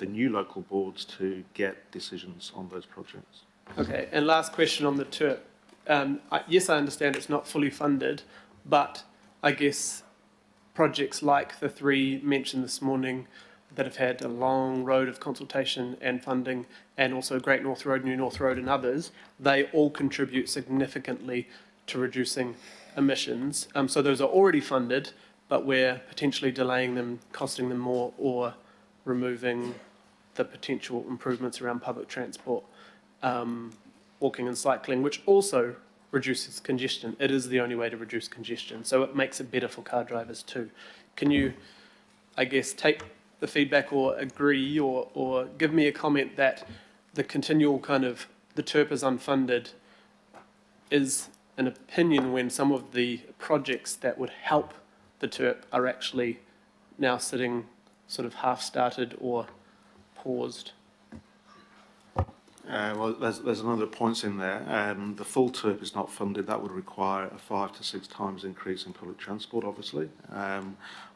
the new local boards to get decisions on those projects. Okay, and last question on the TERP. Yes, I understand it's not fully funded, but I guess projects like the three mentioned this morning that have had a long road of consultation and funding, and also Great North Road, New North Road and others, they all contribute significantly to reducing emissions. So those are already funded, but we're potentially delaying them, costing them more, or removing the potential improvements around public transport, walking and cycling, which also reduces congestion. It is the only way to reduce congestion, so it makes it better for car drivers too. Can you, I guess, take the feedback or agree or give me a comment that the continual kind of the TERP is unfunded is an opinion when some of the projects that would help the TERP are actually now sitting sort of half-started or paused? Well, there's a number of points in there. The full TERP is not funded. That would require a 5 to 6 times increase in public transport, obviously,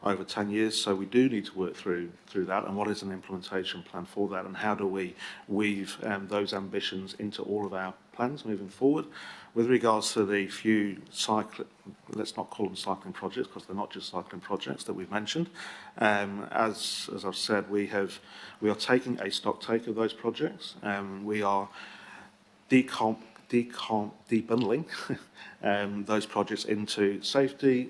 over 10 years. So we do need to work through that. And what is an implementation plan for that? And how do we weave those ambitions into all of our plans moving forward? With regards to the few let's not call them cycling projects because they're not just cycling projects that we've mentioned. As I've said, we are taking a stock take of those projects. We are debundling those projects into safety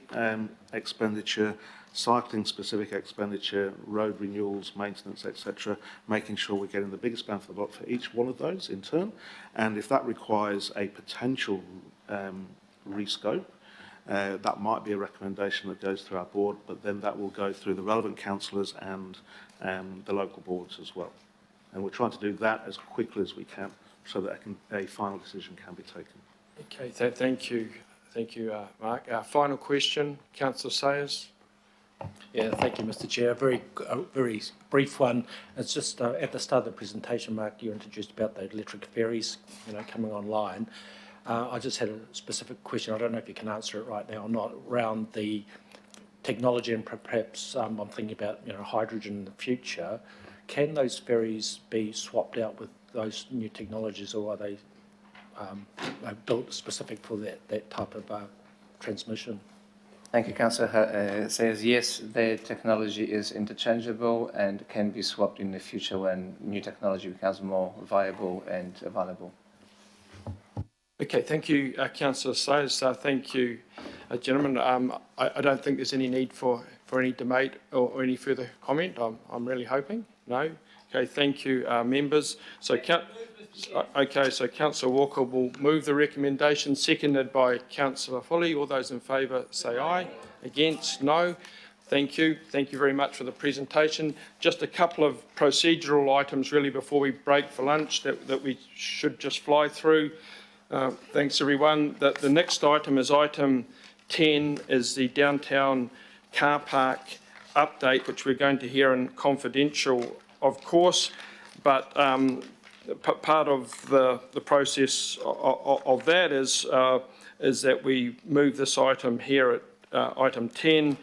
expenditure, cycling specific expenditure, road renewals, maintenance, etc., making sure we're getting the biggest bang for the buck for each one of those in turn. And if that requires a potential rescope, that might be a recommendation that goes through our board, but then that will go through the relevant councillors and the local boards as well. And we're trying to do that as quickly as we can so that a final decision can be taken. Okay, thank you, Mark. Our final question, Councillor Sayers. Yeah, thank you, Mr. Chair. A very brief one. It's just at the start of the presentation, Mark, you introduced about the electric ferries, coming online. I just had a specific question. I don't know if you can answer it right now or not, around the technology and perhaps I'm thinking about hydrogen in the future. Can those ferries be swapped out with those new technologies, or are they built specific for that type of transmission? Thank you, Councillor. Says yes, the technology is interchangeable and can be swapped in the future when new technology becomes more viable and available. Okay, thank you, Councillor Sayers. Thank you, gentlemen. I don't think there's any need for any debate or any further comment. I'm really hoping. No? Okay, thank you, members. So, Councillor Walker will move the recommendation, seconded by Councillor Foley. All those in favour say aye. Against, no. Thank you. Thank you very much for the presentation. Just a couple of procedural items really before we break for lunch that we should just fly through. Thanks everyone. The next item is item 10, is the downtown car park update, which we're going to hear in confidential, of course, but part of the process of that is that we move this item here at item 10,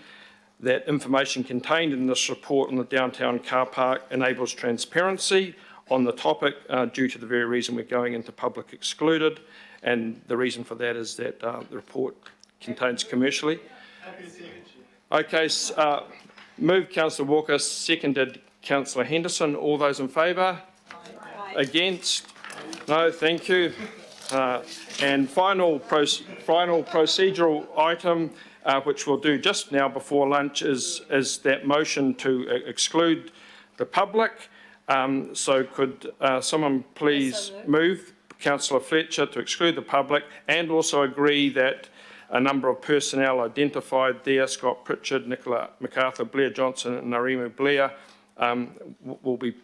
that information contained in this report on the downtown car park enables transparency on the topic due to the very reason we're going into public excluded, and the reason for that is that the report contains commercially. Okay, moved Councillor Walker, seconded Councillor Henderson. All those in favour? Against? No, thank you. And final procedural item, which we'll do just now before lunch, is that motion to exclude the public. So could someone please move Councillor Fletcher to exclude the public, and also agree that a number of personnel identified there, Scott Pritchard, Nicola MacArthur, Blair Johnson and Narimu Blair, will be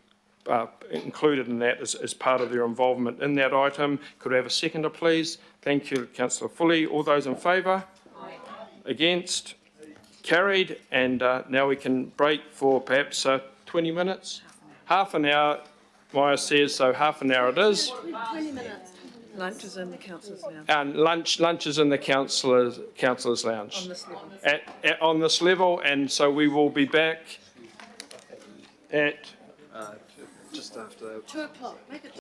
included in that as part of their involvement in that item. Could I have a seconder, please? Thank you, Councillor Foley. All those in favour? Aye. Against? Carried. And now we can break for perhaps 20 minutes. Half an hour, Maya says, so half an hour it is. 20 minutes. Lunch is in the councillors' lounge. And lunch is in the councillors' lounge. On this level. On this level, and so we will be back at Just after that. 2 o'clock, make it